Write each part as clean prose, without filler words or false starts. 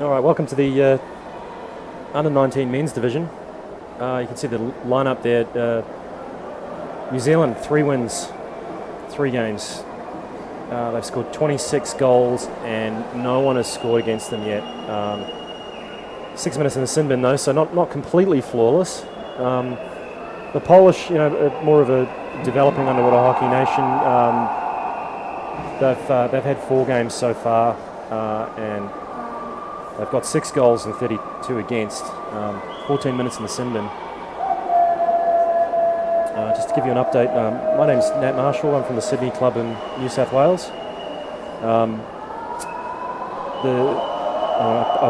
All right, welcome to the under-19 men's division. You can see the lineup there. New Zealand, 3 wins, 3 games. They've scored 26 goals and no one has scored against them yet. 6 minutes in the sin bin though, so not completely flawless. The Polish, more of a developing underwater hockey nation. They've had 4 games so far, and they've got 6 goals and 32 against. 14 minutes in the sin bin. Just to give you an update, my name's Nat Marshall. I'm from the Sydney Club in New South Wales. I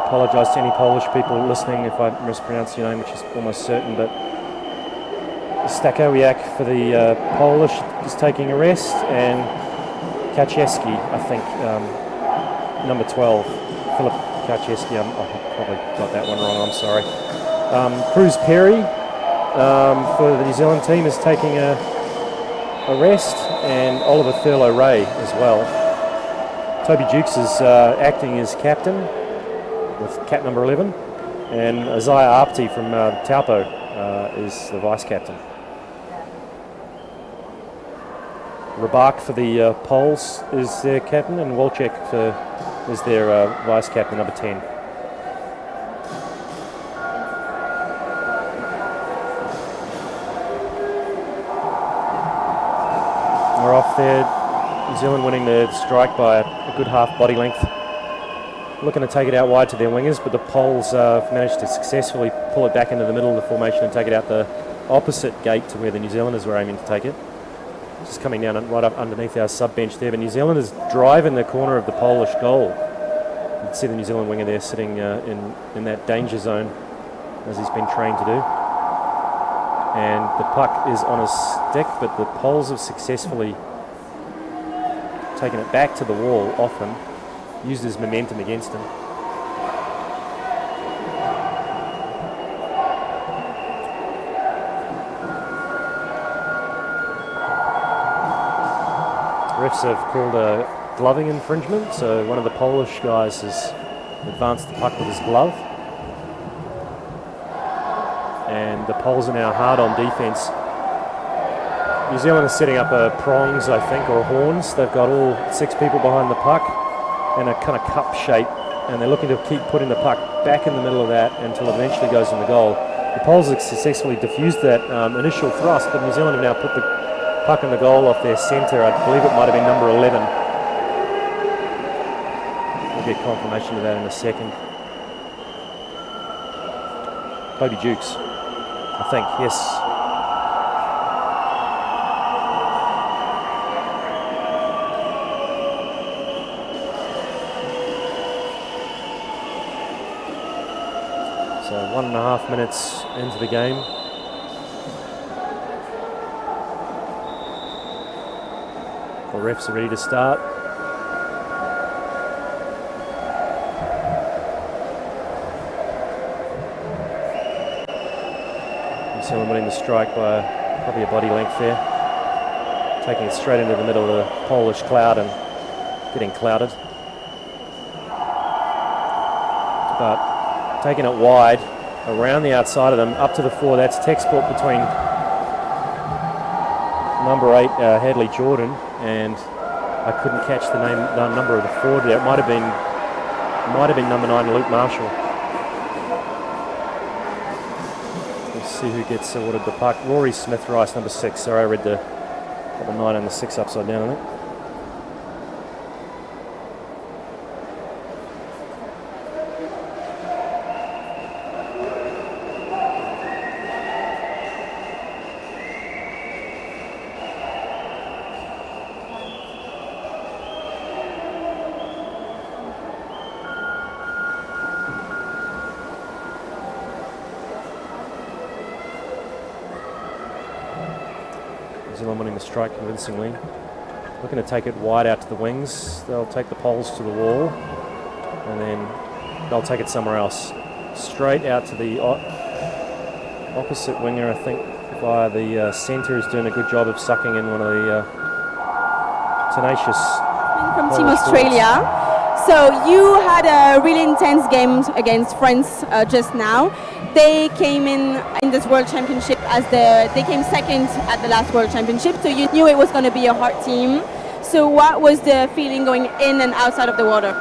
apologise to any Polish people listening if I mispronounce your name, which is almost certain, but Stakowiak for the Polish is taking a rest, and Kaczewski, I think, number 12, Philip Kaczewski, I probably got that one wrong, I'm sorry. Cruz Perry for the New Zealand team is taking a rest, and Oliver Thurlow-Ray as well. Toby Dukes is acting as captain with cap number 11, and Isaiah Apti from Taupo is the vice captain. Rybak for the Poles is their captain, and Wolchek is their vice captain, number 10. We're off there. New Zealand winning the strike by a good half body length. Looking to take it out wide to their wingers, but the Poles managed to successfully pull it back into the middle of the formation and take it out the opposite gate to where the New Zealanders were aiming to take it. Just coming down right up underneath our sub bench there, but New Zealand is driving the corner of the Polish goal. You can see the New Zealand winger there sitting in that danger zone, as he's been trained to do. And the puck is on his stick, but the Poles have successfully taken it back to the wall often, used his momentum against him. Refs have called a gloving infringement, so one of the Polish guys has advanced the puck with his glove. And the Poles are now hard on defence. New Zealand is setting up prongs, I think, or horns. They've got all 6 people behind the puck in a kind of cup shape, and they're looking to keep putting the puck back in the middle of that until it eventually goes in the goal. The Poles have successfully diffused that initial thrust, but New Zealand have now put the puck in the goal off their centre. I believe it might have been number 11. We'll get confirmation of that in a second. Toby Dukes, I think, yes. So 1.5 minutes into the game. The refs are ready to start. New Zealand winning the strike by probably a body length there. Taking it straight into the middle of the Polish cloud and getting clouded. But taking it wide, around the outside of them, up to the 4. That's textbook between number 8, Hadley Jordan, and I couldn't catch the number of the forward there. It might have been number 9, Luke Marshall. Let's see who gets awarded the puck. Rory Smith-Rice, number 6. Sorry, I read the 9 and the 6 upside down, I think. New Zealand winning the strike convincingly. Looking to take it wide out to the wings. They'll take the Poles to the wall, and then they'll take it somewhere else. Straight out to the opposite winger, I think, via the centre, is doing a good job of sucking in one of the tenacious from Team Australia. So you had a really intense game against France just now. They came in this World Championship they came second at the last World Championship. So you knew it was going to be a hard team. So what was the feeling going in and outside of the water?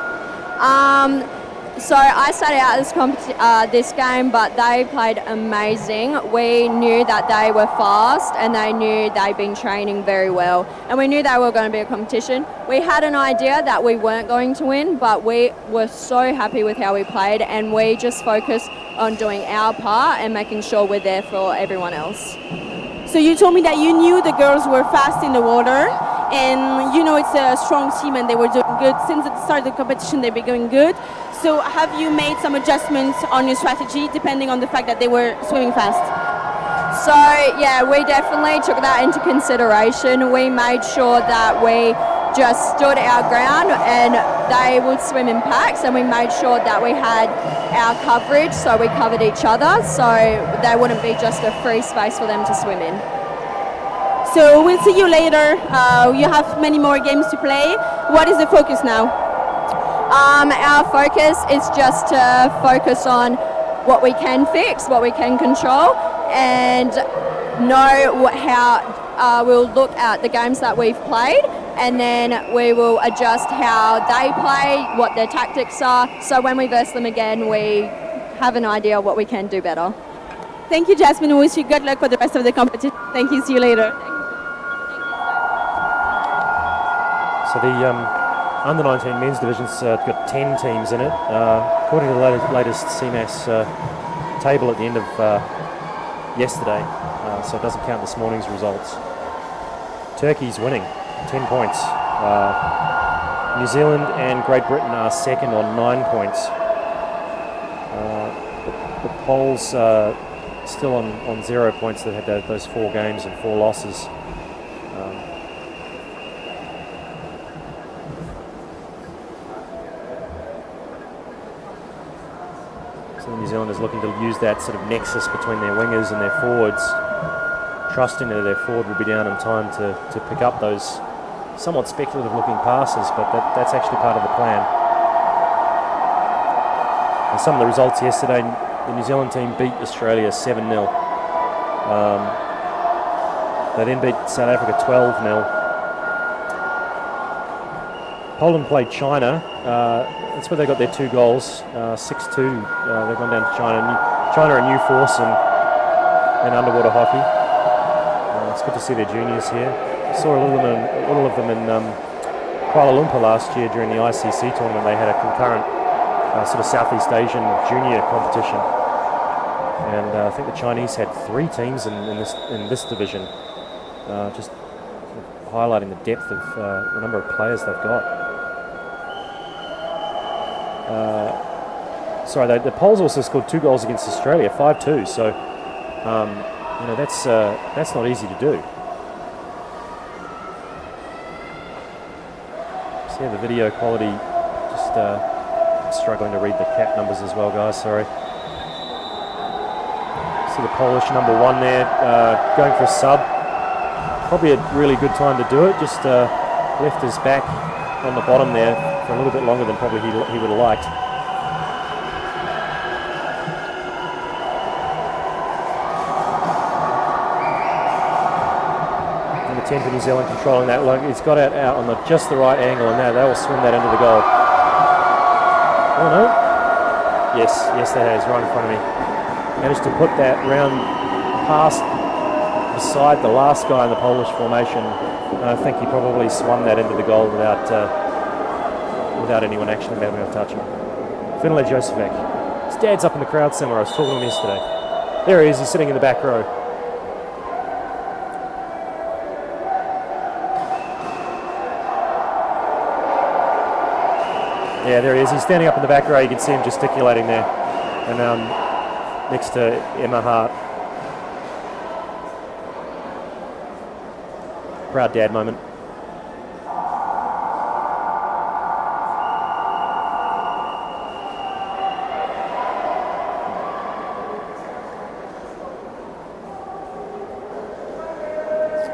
So I started out this game, but they played amazing. We knew that they were fast and they knew they'd been training very well. And we knew they were going to be a competition. We had an idea that we weren't going to win, but we were so happy with how we played, and we just focused on doing our part and making sure we're there for everyone else. So you told me that you knew the girls were fast in the water, and you know it's a strong team and they were doing good. Since the start of the competition, they've been going good. So have you made some adjustments on your strategy depending on the fact that they were swimming fast? So yeah, we definitely took that into consideration. We made sure that we just stood our ground and they would swim in packs, and we made sure that we had our coverage, so we covered each other, so there wouldn't be just a free space for them to swim in. So we'll see you later. You have many more games to play. What is the focus now? Our focus is just to focus on what we can fix, what we can control, and know how we'll look at the games that we've played, and then we will adjust how they play, what their tactics are, so when we verse them again, we have an idea of what we can do better. Thank you, Jasmine. We wish you good luck for the rest of the competition. Thank you. See you later. So the under 19 men's division's got 10 teams in it. According to the latest CMAS table at the end of yesterday, so it doesn't count this morning's results. Turkey's winning, 10 points. New Zealand and Great Britain are second on 9 points. The Poles still on 0 points. They've had those 4 games and 4 losses. New Zealand is looking to use that sort of nexus between their wingers and their forwards, trusting that their forward will be down in time to pick up those somewhat speculative looking passes, but that's actually part of the plan. And some of the results yesterday, the New Zealand team beat Australia 7-0. They then beat South Africa 12-0. Poland played China. That's where they got their 2 goals, 6-2. They've gone down to China. China a new force in underwater hockey. It's good to see their juniors here. Saw a little of them in Kuala Lumpur last year during the ICC tournament. They had a concurrent sort of Southeast Asian junior competition, and I think the Chinese had 3 teams in this division, just highlighting the depth of the number of players they've got. Sorry, the Poles also scored 2 goals against Australia, 5-2. So, you know, that's not easy to do. So yeah, the video quality, just struggling to read the cap numbers as well, guys. Sorry. See the Polish number 1 there, going for a sub. Probably a really good time to do it. Just left his back on the bottom there for a little bit longer than probably he would have liked. Number 10 for New Zealand controlling that. Like, he's got it out on just the right angle, and now they will swim that into the goal. Oh no! Yes, that has right in front of me. Managed to put that round past beside the last guy in the Polish formation. I think he probably swung that into the goal without anyone actually being able to touch him. Finlay Josephac. His dad's up in the crowd somewhere. I was talking to him yesterday. There he is. He's sitting in the back row. Yeah, there he is. He's standing up in the back row. You can see him gesticulating there. And next to Emma Hart. Proud dad moment.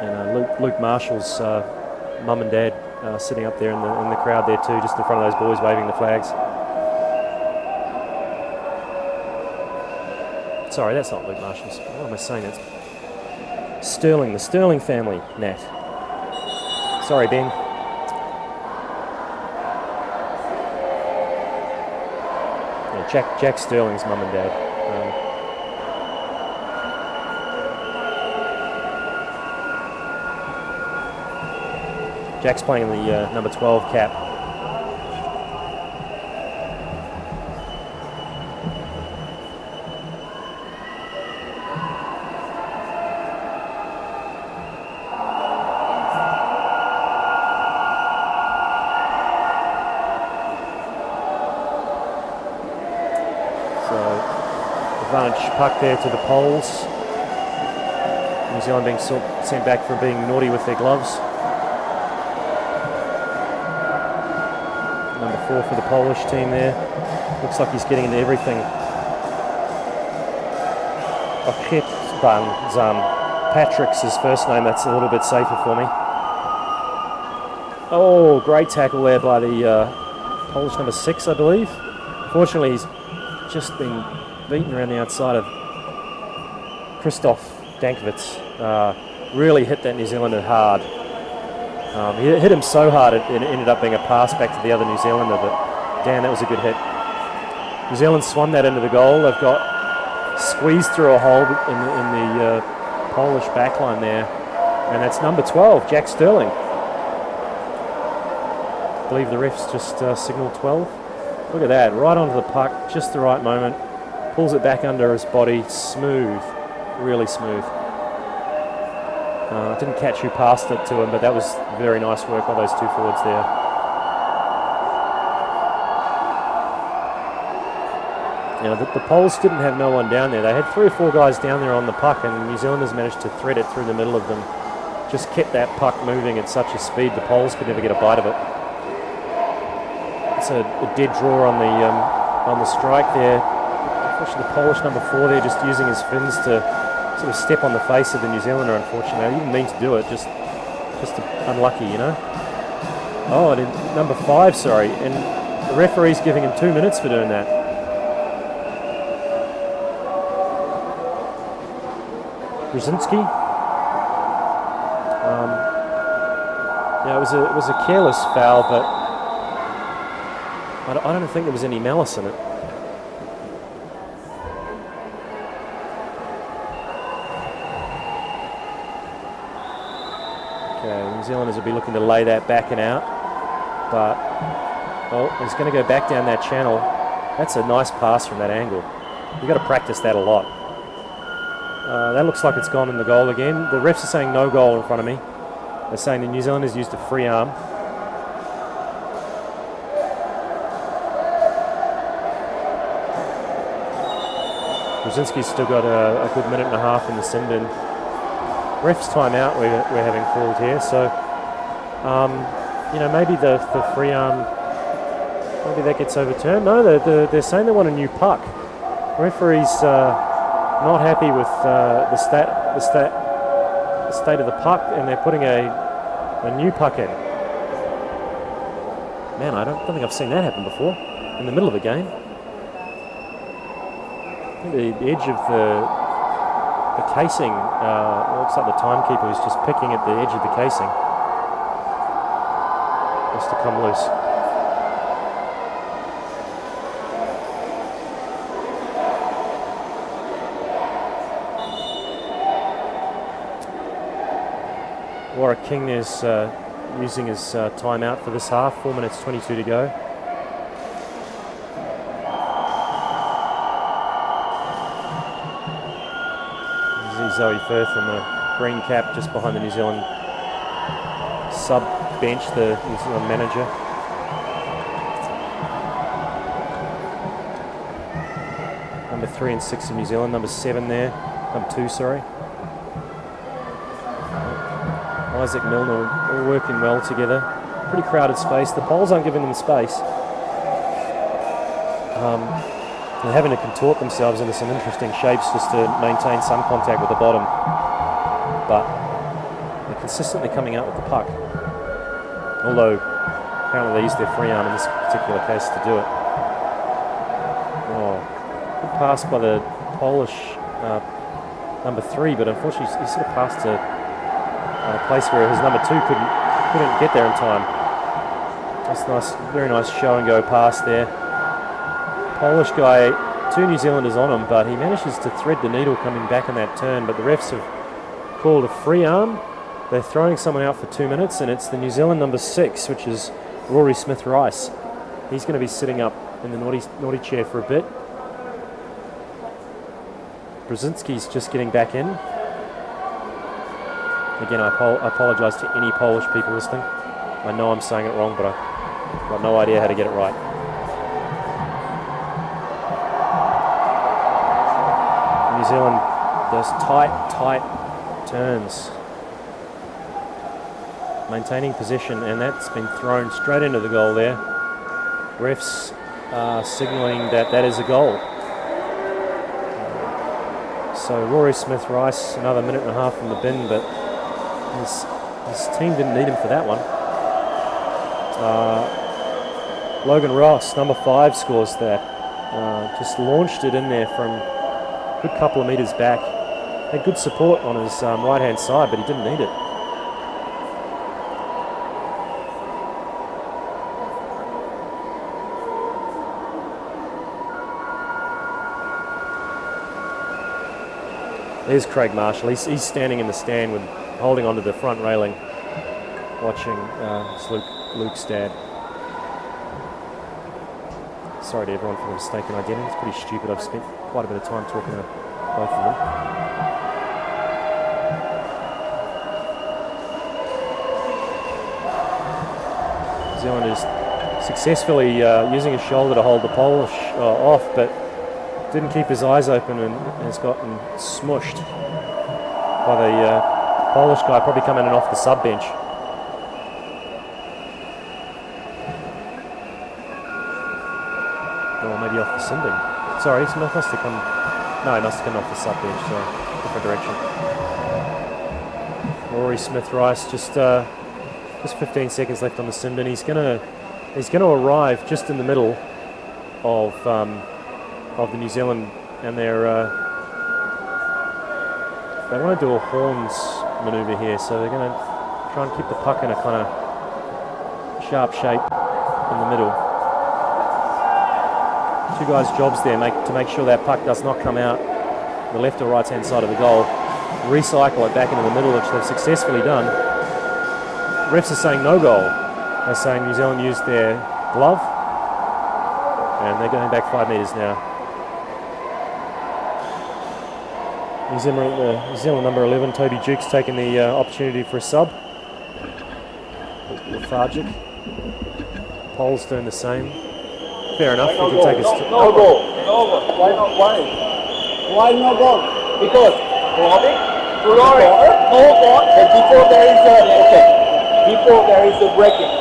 And Luke Marshall's mum and dad sitting up there in the crowd there too, just in front of those boys waving the flags. Sorry, that's not Luke Marshall's. What am I saying? That's Sterling, the Sterling family, Nat. Sorry, Ben. Yeah, Jack Sterling's mum and dad. Jack's playing the number 12 cap. So, advantage puck there to the Poles. New Zealand being sent back for being naughty with their gloves. Number 4 for the Polish team there. Looks like he's getting into everything. Patrick's his first name. That's a little bit safer for me. Oh, great tackle there by the Polish number 6, I believe. Fortunately, he's just been beaten around the outside of Krzysztof Dankiewicz. Really hit that New Zealander hard. He hit him so hard it ended up being a pass back to the other New Zealander, but damn, that was a good hit. New Zealand swung that into the goal. They've got squeezed through a hole in the Polish backline there, and that's number 12, Jack Sterling. I believe the refs just signalled 12. Look at that, right onto the puck, just the right moment. Pulls it back under his body, smooth, really smooth. Didn't catch who passed it to him, but that was very nice work by those two forwards there. Now, the Poles didn't have no one down there. They had 3 or 4 guys down there on the puck, and New Zealanders managed to thread it through the middle of them. Just kept that puck moving at such a speed, the Poles could never get a bite of it. It's a dead draw on the strike there. Unfortunately, the Polish number 4 there just using his fins to sort of step on the face of the New Zealander, unfortunately. He didn't mean to do it, just unlucky, you know. Oh, and number 5, sorry, and the referee's giving him 2 minutes for doing that. Brzezinski. Yeah, it was a careless foul, but I don't think there was any malice in it. Okay, New Zealanders will be looking to lay that back and out, but he's going to go back down that channel. That's a nice pass from that angle. You've got to practice that a lot. That looks like it's gone in the goal again. The refs are saying no goal in front of me. They're saying the New Zealanders used a free arm. Brzezinski's still got a good minute and a half in the sin bin. Refs timeout we're having called here, so you know, maybe the free arm, maybe that gets overturned. No, they're saying they want a new puck. The referee's not happy with the state of the puck, and they're putting a new puck in. Man, I don't think I've seen that happen before in the middle of a game. I think the edge of the casing, looks like the timekeeper was just picking at the edge of the casing just to come loose. Warwick King is using his timeout for this half, 4 minutes 22 to go. Zoe Firth in the green cap just behind the New Zealand sub bench, the New Zealand manager. Number 3 and 6 in New Zealand, number 7 there, number 2, sorry. Isaac Milner all working well together. Pretty crowded space. The Poles aren't giving them space. They're having to contort themselves into some interesting shapes just to maintain some contact with the bottom. But they're consistently coming out with the puck. although apparently they used their free arm in this particular case to do it. Oh, good pass by the Polish number 3, but unfortunately he sort of passed to a place where his number 2 couldn't get there in time. That's nice, very nice show and go pass there. Polish guy, 2 New Zealanders on him, but he manages to thread the needle coming back in that turn, but the refs have called a free arm. They're throwing someone out for 2 minutes, and it's the New Zealand number 6, which is Rory Smith-Rice. He's going to be sitting up in the naughty chair for a bit. Brzezinski's just getting back in. Again, I apologise to any Polish people listening. I know I'm saying it wrong, but I've got no idea how to get it right. New Zealand does tight turns, maintaining possession, and that's been thrown straight into the goal there. Refs are signalling that is a goal. So Rory Smith-Rice, another minute and a half from the bin, but his team didn't need him for that one. Logan Ross, number 5, scores that. Just launched it in there from a good couple of metres back. Had good support on his right-hand side, but he didn't need it. There's Craig Marshall. He's standing in the stand with holding onto the front railing, watching Luke Stad. Sorry to everyone for the mistaken identity. It's pretty stupid. I've spent quite a bit of time talking to both of them. New Zealand is successfully using his shoulder to hold the Polish off, but didn't keep his eyes open and has gotten smushed by the Polish guy, probably coming in off the sub bench. Or maybe off the sin bin. Sorry, he must have come. No, he must have come off the sub bench. Sorry, different direction. Rory Smith-Rice, just 15 seconds left on the sin bin. He's gonna arrive just in the middle of the New Zealand, and they want to do a horns manoeuvre here, so they're going to try and keep the puck in a kind of sharp shape in the middle. 2 guys' jobs there to make sure that puck does not come out the left or right hand side of the goal, recycle it back into the middle, which they've successfully done. Refs are saying no goal. They're saying New Zealand used their glove, and they're going back 5 metres now. New Zealand number 11, Toby Duke's taking the opportunity for a sub. Lethargic. Poles doing the same. Fair enough. No he can goal. take us No goal. Why not? Why no goal? Because no goal. But before there is a breaking.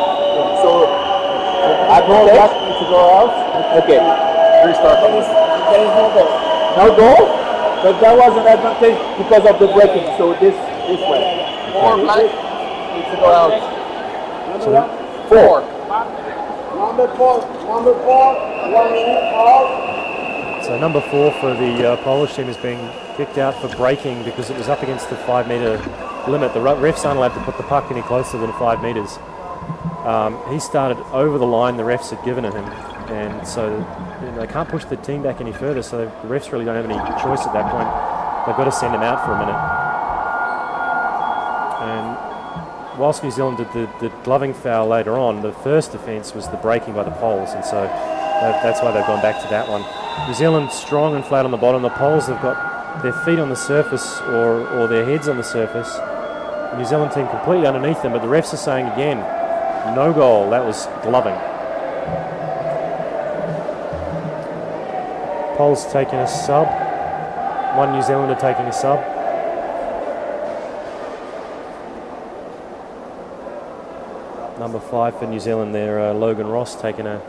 So I know that to go out. Okay. Restart. There is no goal. No goal. But that was an advantage because of the breaking. So this way. 4 black needs to go out. So 4. Number 4. 1 minute out. So number 4 for the Polish team is being kicked out for breaking because it was up against the 5 metre limit. The refs aren't allowed to put the puck any closer than 5 metres. He started over the line the refs had given him, and so they can't push the team back any further, so the refs really don't have any choice at that point. They've got to send him out for a minute. And whilst New Zealand did the gloving foul later on, the first offence was the breaking by the Poles, and so that's why they've gone back to that one. New Zealand strong and flat on the bottom. The Poles have got their feet on the surface or their heads on the surface. The New Zealand team completely underneath them, but the refs are saying again, no goal, that was gloving. Poles taking a sub. 1 New Zealander taking a sub. Number 5 for New Zealand there, Logan Ross taking a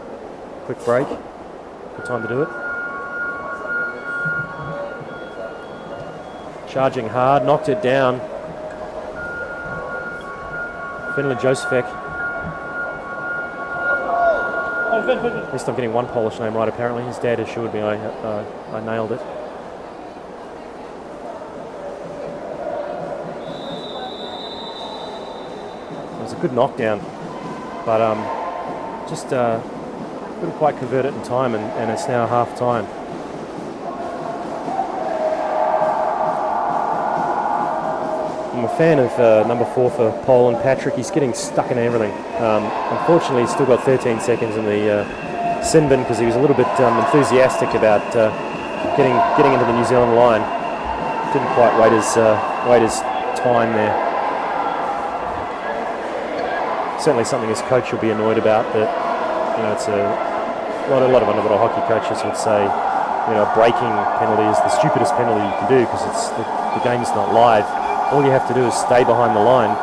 quick break. Good time to do it. Charging hard, knocked it down. Finlay Josefek At least I'm getting one Polish name right, apparently. His dad assured me I nailed it. It was a good knockdown, but just couldn't quite convert it in time, and it's now half time. I'm a fan of number 4 for Poland, Patrick. He's getting stuck in everything. Unfortunately, he's still got 13 seconds in the sin bin because he was a little bit enthusiastic about getting into the New Zealand line. Didn't quite wait his time there. Certainly something his coach will be annoyed about. That it's a lot of underwater hockey coaches would say, a breaking penalty is the stupidest penalty you can do because it's the game's not live. All you have to do is stay behind the line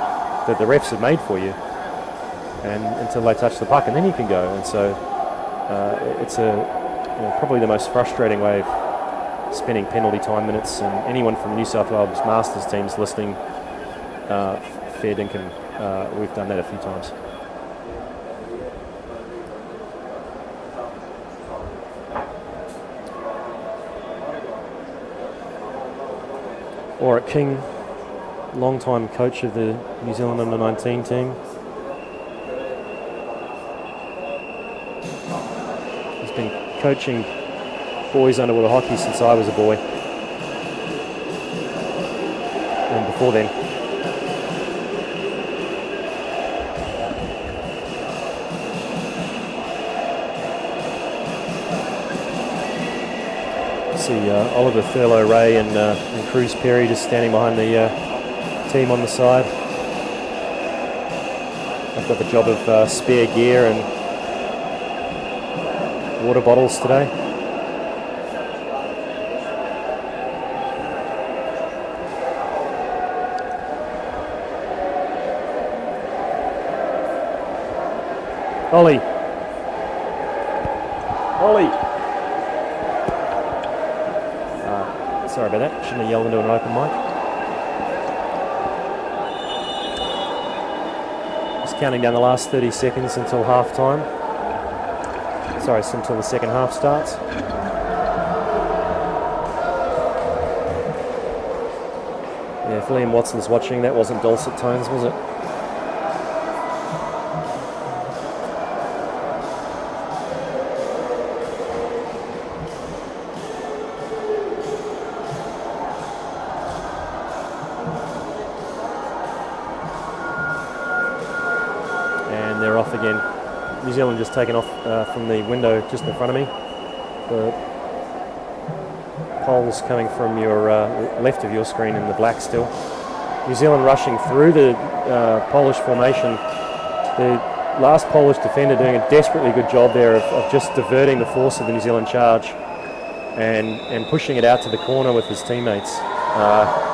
that the refs have made for you, and until they touch the puck, and then you can go. And so it's probably the most frustrating way of spending penalty time minutes. And anyone from New South Wales Masters teams listening, fair dinkum, we've done that a few times. Warwick King, long-time coach of the New Zealand under-19 team. He's been coaching boys underwater hockey since I was a boy, and before then. See Oliver Thurlow-Ray and Cruz Perry just standing behind the team on the side. I've got the job of spare gear and water bottles today. Ollie. Sorry about that. Shouldn't have yelled into an open mic. Just counting down the last 30 seconds until half time. Sorry, until the second half starts. Yeah, if Liam Watson's watching, that wasn't dulcet tones, was it? And they're off again. New Zealand just taken off from the window just in front of me. The poles coming from your left of your screen in the black still. New Zealand rushing through the Polish formation. The last Polish defender doing a desperately good job there of just diverting the force of the New Zealand charge and pushing it out to the corner with his teammates.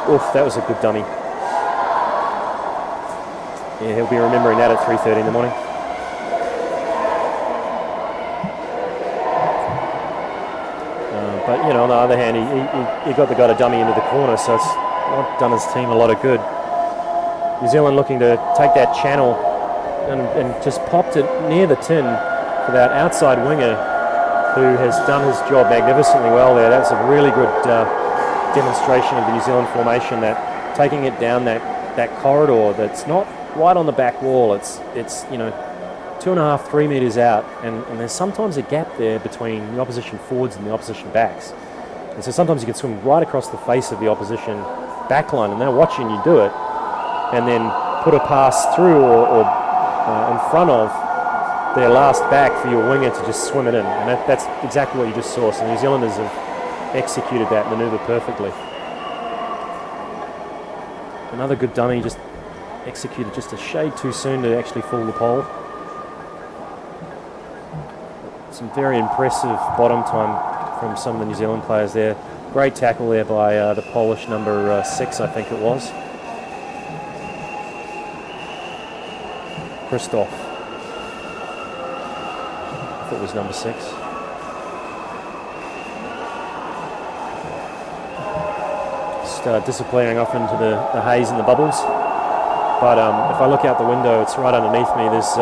Oof, that was a good dummy. Yeah, he'll be remembering that at 3:30 in the morning. But, you know, on the other hand, he got the guy to dummy into the corner, so it's not done his team a lot of good. New Zealand looking to take that channel and just popped it near the tin for that outside winger who has done his job magnificently well there. That's a really good demonstration of the New Zealand formation, that taking it down that corridor that's not right on the back wall. It's you know, 2.5, 3 meters out, and there's sometimes a gap there between the opposition forwards and the opposition backs. And so sometimes you can swim right across the face of the opposition backline, and they're watching you do it, and then put a pass through or in front of their last back for your winger to just swim it in. And that's exactly what you just saw. So New Zealanders have executed that manoeuvre perfectly. Another good dummy, just executed just a shade too soon to actually fool the pole. Some very impressive bottom time from some of the New Zealand players there. Great tackle there by the Polish number 6, I think it was. Christoph. I thought it was number 6. Just disappearing off into the haze and the bubbles. But if I look out the window, it's right underneath me. There's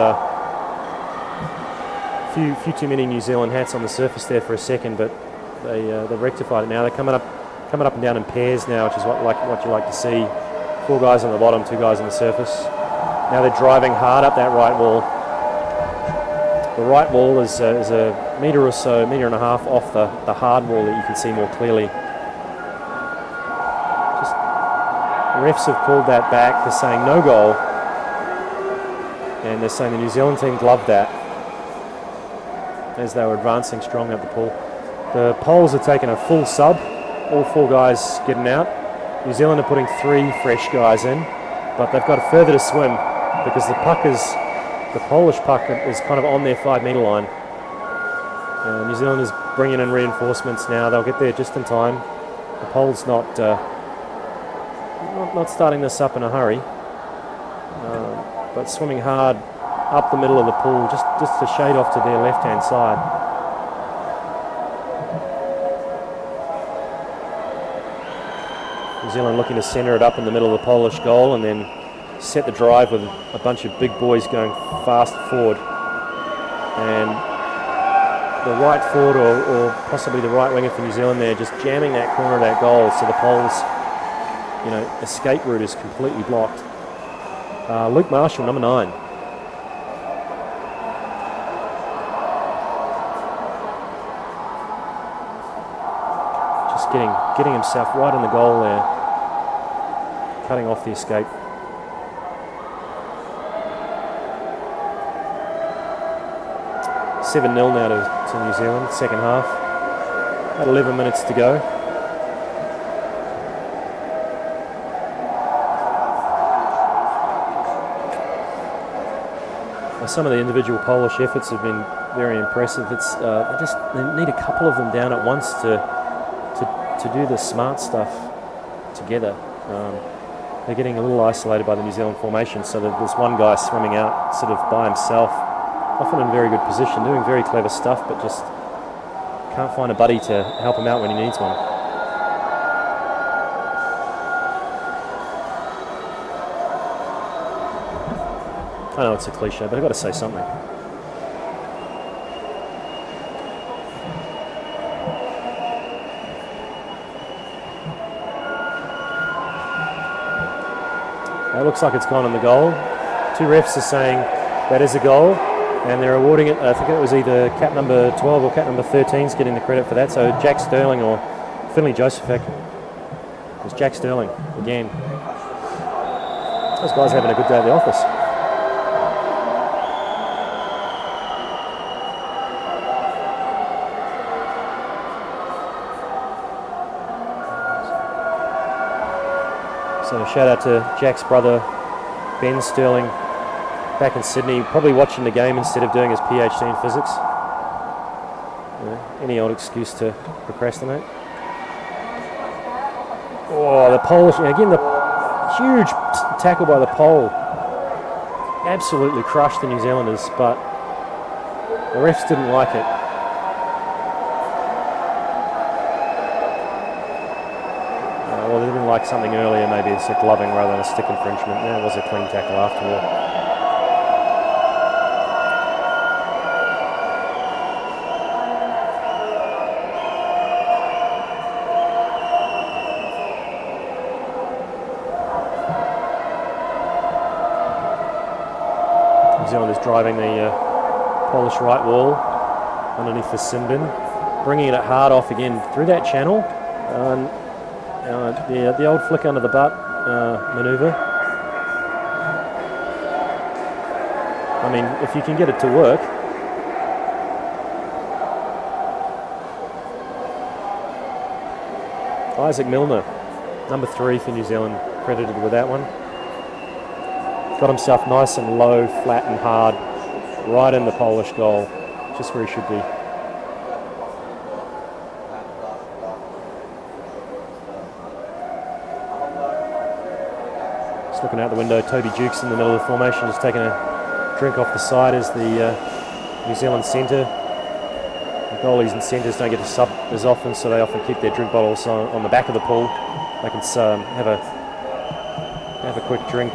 few too many New Zealand hats on the surface there for a second, but they've rectified it now. They're coming up and down in pairs now, which is what you like to see. 4 guys on the bottom, 2 guys on the surface. Now they're driving hard up that right wall. The right wall is a metre or so, metre and a half off the hard wall that you can see more clearly. Just refs have pulled that back. They're saying no goal, and they're saying the New Zealand team gloved that as they were advancing strong up the pool. The Poles are taking a full sub, all 4 guys getting out. New Zealand are putting 3 fresh guys in, but they've got further to swim because the Polish puck is kind of on their 5 metre line. New Zealand is bringing in reinforcements now. They'll get there just in time. The Poles not starting this up in a hurry, but swimming hard up the middle of the pool, just to shade off to their left-hand side. New Zealand looking to centre it up in the middle of the Polish goal and then set the drive with a bunch of big boys going fast forward. And the right forward or possibly the right winger for New Zealand there just jamming that corner of that goal, so the Poles' escape route is completely blocked. Luke Marshall, number 9. Just getting himself right in the goal there, cutting off the escape. $7-0 now to New Zealand, second half. About 11 minutes to go. Now, some of the individual Polish efforts have been very impressive. They need a couple of them down at once to do the smart stuff together. They're getting a little isolated by the New Zealand formation, so there's one guy swimming out sort of by himself, often in very good position, doing very clever stuff, but just can't find a buddy to help him out when he needs one. I know it's a cliche, but I've got to say something. It looks like it's gone on the goal. 2 refs are saying that is a goal, and they're awarding it. I think it was either cap number 12 or cap number 13 is getting the credit for that. So Jack Sterling or Finley Josephek. It was Jack Sterling again. Those guys are having a good day at the office. So shout out to Jack's brother, Ben Sterling, back in Sydney, probably watching the game instead of doing his PhD in physics. Any old excuse to procrastinate. Oh, the Polish, again, the huge tackle by the Pole. Absolutely crushed the New Zealanders, but the refs didn't like it. Well, they didn't like something earlier, maybe it's a gloving rather than a stick infringement. That was a clean tackle after all. New Zealand is driving the Polish right wall underneath the sin bin, bringing it hard off again through that channel. The old flick under the butt manoeuvre. I mean, if you can get it to work. Isaac Milner, number 3 for New Zealand, credited with that one. Got himself nice and low, flat and hard, right in the Polish goal, just where he should be. Just looking out the window, Toby Duke's in the middle of the formation, just taking a drink off the side as the New Zealand centre. The goalies and centres don't get to sub as often, so they often keep their drink bottles on the back of the pool. They can have a quick drink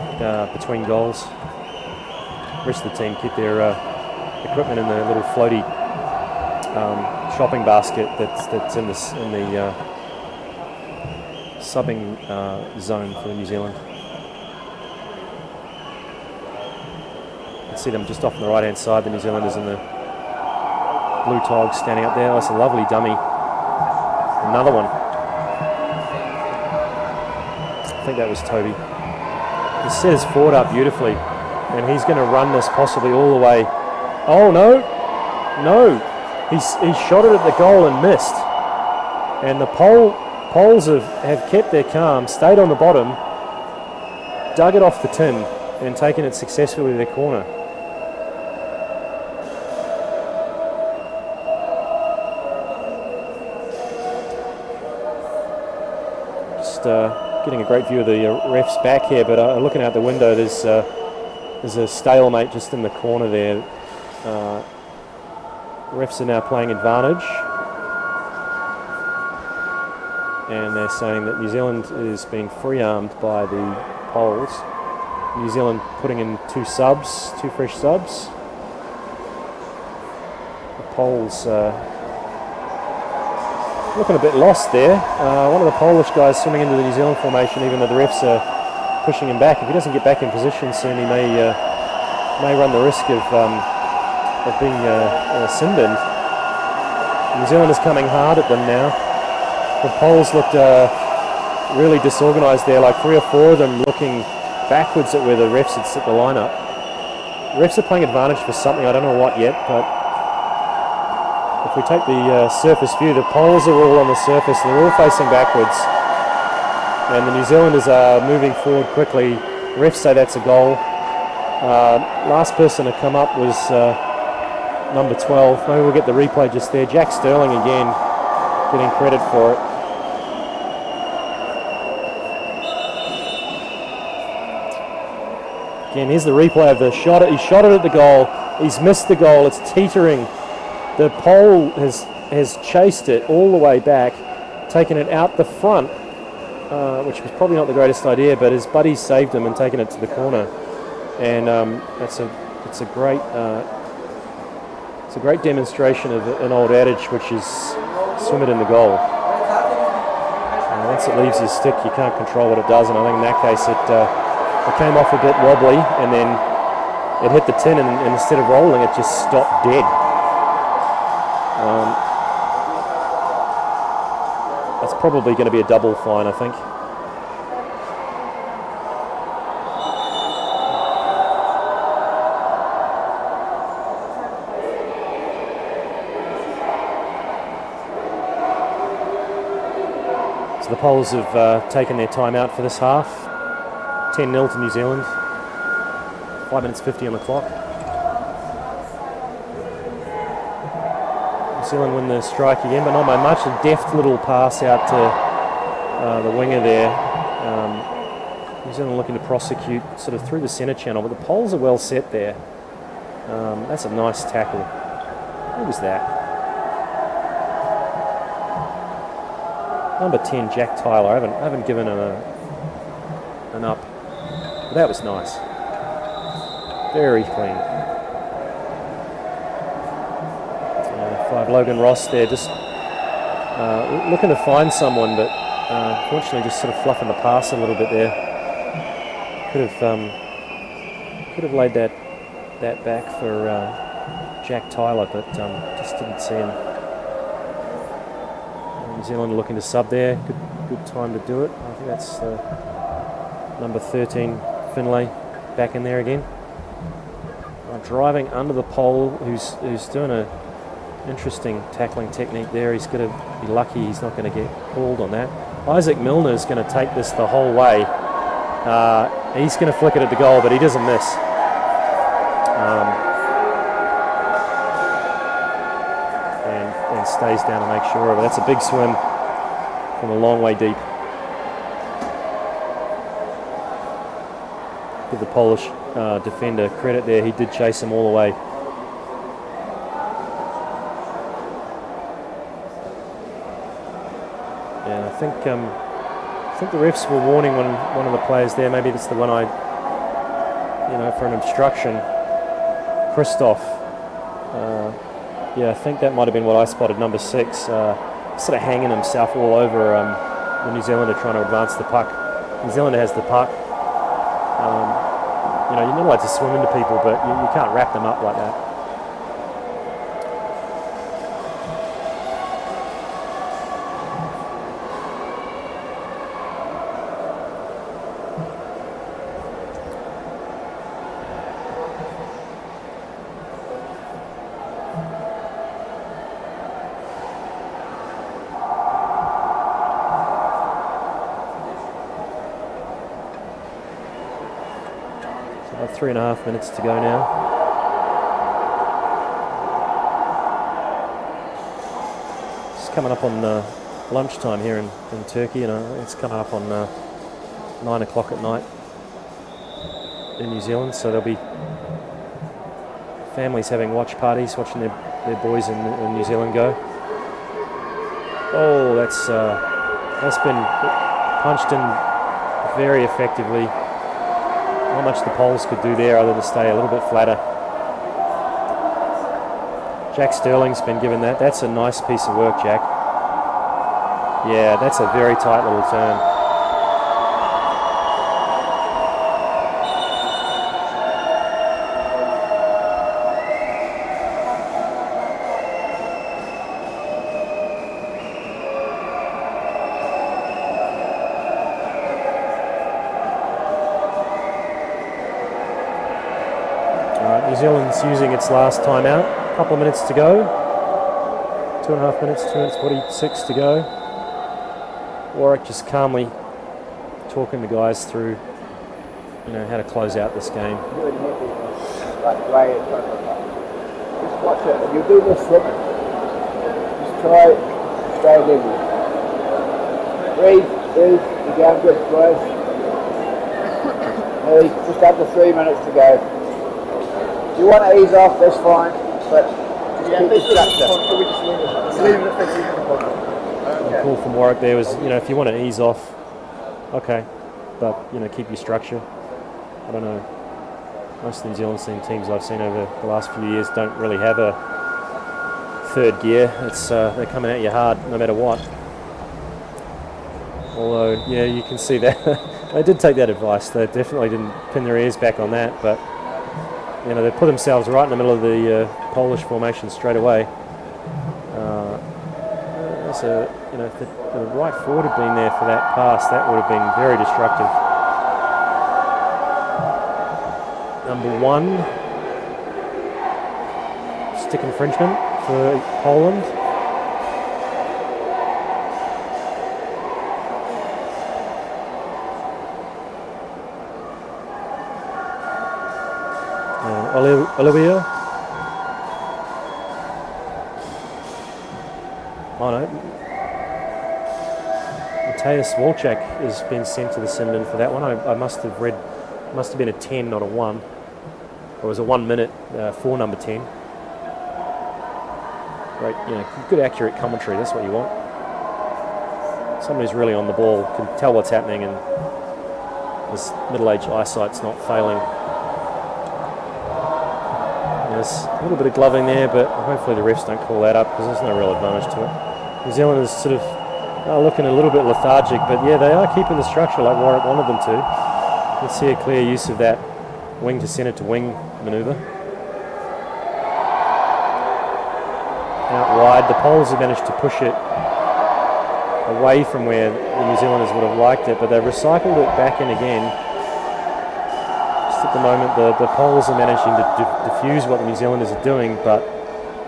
between goals. The rest of the team keep their equipment in the little floaty shopping basket that's in the subbing zone for New Zealand. You can see them just off on the right hand side, the New Zealanders in the blue togs standing up there. That's a lovely dummy. Another one. I think that was Toby. He set his forward up beautifully, and he's going to run this possibly all the way. Oh no, no, he shot it at the goal and missed. And the Poles have kept their calm, stayed on the bottom, dug it off the tin, and taken it successfully to their corner. Just getting a great view of the ref's back here, but looking out the window, there's a stalemate just in the corner there. Refs are now playing advantage, and they're saying that New Zealand is being free-armed by the Poles. New Zealand putting in two fresh subs. The Poles looking a bit lost there. One of the Polish guys swimming into the New Zealand formation, even though the refs are pushing him back. If he doesn't get back in position soon, he may run the risk of being sin-binned. New Zealand is coming hard at them now. The Poles looked really disorganised there, like 3 or 4 of them looking backwards at where the refs had set the lineup. The refs are playing advantage for something, I don't know what yet, but if we take the surface view, the Poles are all on the surface, they're all facing backwards, and the New Zealanders are moving forward quickly. Refs say that's a goal. Last person to come up was number 12. Maybe we'll get the replay just there. Jack Sterling again getting credit for it. Again, here's the replay of the shot. He shot it at the goal. He's missed the goal. It's teetering. The pole has chased it all the way back, taken it out the front, which was probably not the greatest idea, but his buddies saved him and taken it to the corner. And it's a great demonstration of an old adage, which is swim it in the goal. Once it leaves your stick, you can't control what it does, and I think in that case it came off a bit wobbly, and then it hit the tin, and instead of rolling, it just stopped dead. That's probably going to be a double fine, I think. The Poles have taken their time out for this half. 10-0 to New Zealand. 5 minutes 50 on the clock. New Zealand win the strike again, but not by much. A deft little pass out to the winger there. New Zealand looking to prosecute sort of through the centre channel, but the Poles are well set there. That's a nice tackle. Who was that? Number 10, Jack Tyler. I haven't given him an up. But that was nice. Very clean. 5, Logan Ross there, just looking to find someone, but unfortunately just sort of fluffing the pass a little bit there. Could have laid that back for Jack Tyler, but just didn't see him. New Zealand looking to sub there. Good time to do it. I think that's number 13, Finlay, back in there again. Driving under the pole, who's doing a interesting tackling technique there. He's going to be lucky he's not going to get called on that. Isaac Milner is going to take this the whole way. He's going to flick it at the goal, but he doesn't miss. And stays down to make sure of it. That's a big swim from a long way deep. Give the Polish defender credit there. He did chase him all the way. And I think the refs were warning one of the players there. Maybe it's the one for an obstruction. Christoph Yeah, I think that might have been what I spotted, number 6, sort of hanging himself all over the New Zealander trying to advance the puck. New Zealand has the puck. You know, you're not allowed to swim into people, but you can't wrap them up like that. About 3.5 minutes to go now. It's coming up on lunchtime here in Turkey, and it's coming up on 9 o'clock at night in New Zealand, so there'll be families having watch parties, watching their boys in New Zealand go. Oh, that's been punched in very effectively. Not much the Poles could do there other than stay a little bit flatter. Jack Sterling's been given that. That's a nice piece of work, Jack. Yeah, that's a very tight little turn. New Zealand's using its last timeout. A couple of minutes to go. 2.5 minutes, 2 minutes 46 to go. Warwick just calmly talking the guys through, you know, how to close out this game. Like right in front of them. Just watch it. If you do this swimming, just try with you. Breathe, you're going good, guys. Just under 3 minutes to go. If you want to ease off, that's fine, but just keep the structure. The call from Warwick there was, you know, if you want to ease off, okay, but, you know, keep your structure. I don't know. Most of the New Zealand teams I've seen over the last few years don't really have a third gear. It's they're coming at you hard no matter what. Although, yeah, you can see that they did take that advice. They definitely didn't pin their ears back on that, but you know, they put themselves right in the middle of the Polish formation straight away. So, you know, if the right forward had been there for that pass, that would have been very destructive. Number 1, stick infringement for Poland. Olivia. Oh no. Mateusz Walczak has been sent to the sin bin for that one. I must have read, must have been a 10, not a 1. It was a 1 minute for number 10. Great, you know, good accurate commentary, that's what you want. Someone who's really on the ball, can tell what's happening, and this middle-aged eyesight's not failing. There's a little bit of gloving there, but hopefully the refs don't call that up because there's no real advantage to it. New Zealand is sort of looking a little bit lethargic, but yeah, they are keeping the structure like Warwick wanted them to. You can see a clear use of that wing to centre to wing manoeuvre. Out wide, the Poles have managed to push it away from where the New Zealanders would have liked it, but they've recycled it back in again. At the moment, the Poles are managing to diffuse what the New Zealanders are doing, but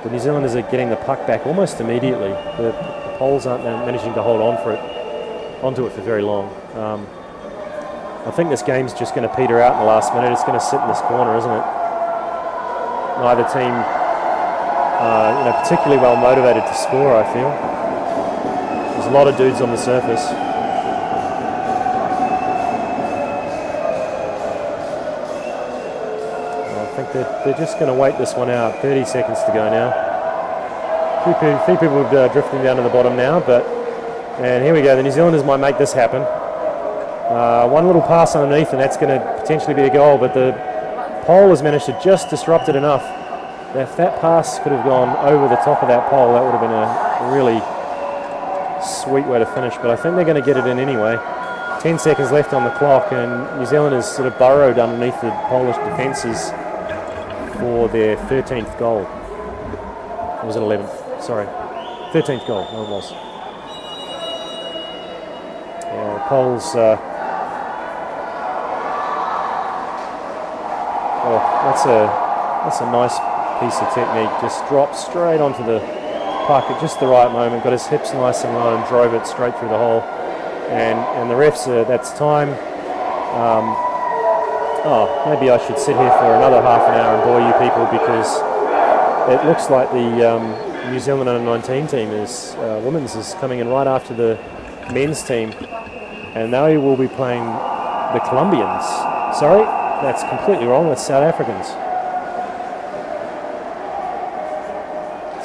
the New Zealanders are getting the puck back almost immediately. The Poles aren't managing to hold onto it for very long. I think this game's just going to peter out in the last minute. It's going to sit in this corner, isn't it? Neither team, you know, particularly well motivated to score, I feel. There's a lot of dudes on the surface. They're just going to wait this one out. 30 seconds to go now. A few people drifting down to the bottom now, and here we go. The New Zealanders might make this happen. One little pass underneath, and that's going to potentially be a goal, but the Pole has managed to just disrupt it enough If that pass could have gone over the top of that pole, that would have been a really sweet way to finish, but I think they're going to get it in anyway. 10 seconds left on the clock, and New Zealand has sort of burrowed underneath the Polish defences for their 13th goal. Or was it 11th? Sorry. 13th goal, no it was. Yeah, the Poles... that's a nice piece of technique. Just dropped straight onto the puck at just the right moment, got his hips nice and low and drove it straight through the hole. And the refs, that's time. Maybe I should sit here for another half an hour and bore you people, because it looks like the New Zealand Under-19 team women's is coming in right after the men's team, and they will be playing the Colombians. Sorry, that's completely wrong. That's South Africans.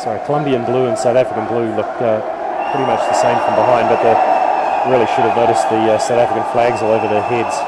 Sorry, Colombian blue and South African blue look pretty much the same from behind, but they really should have noticed the South African flags all over their heads.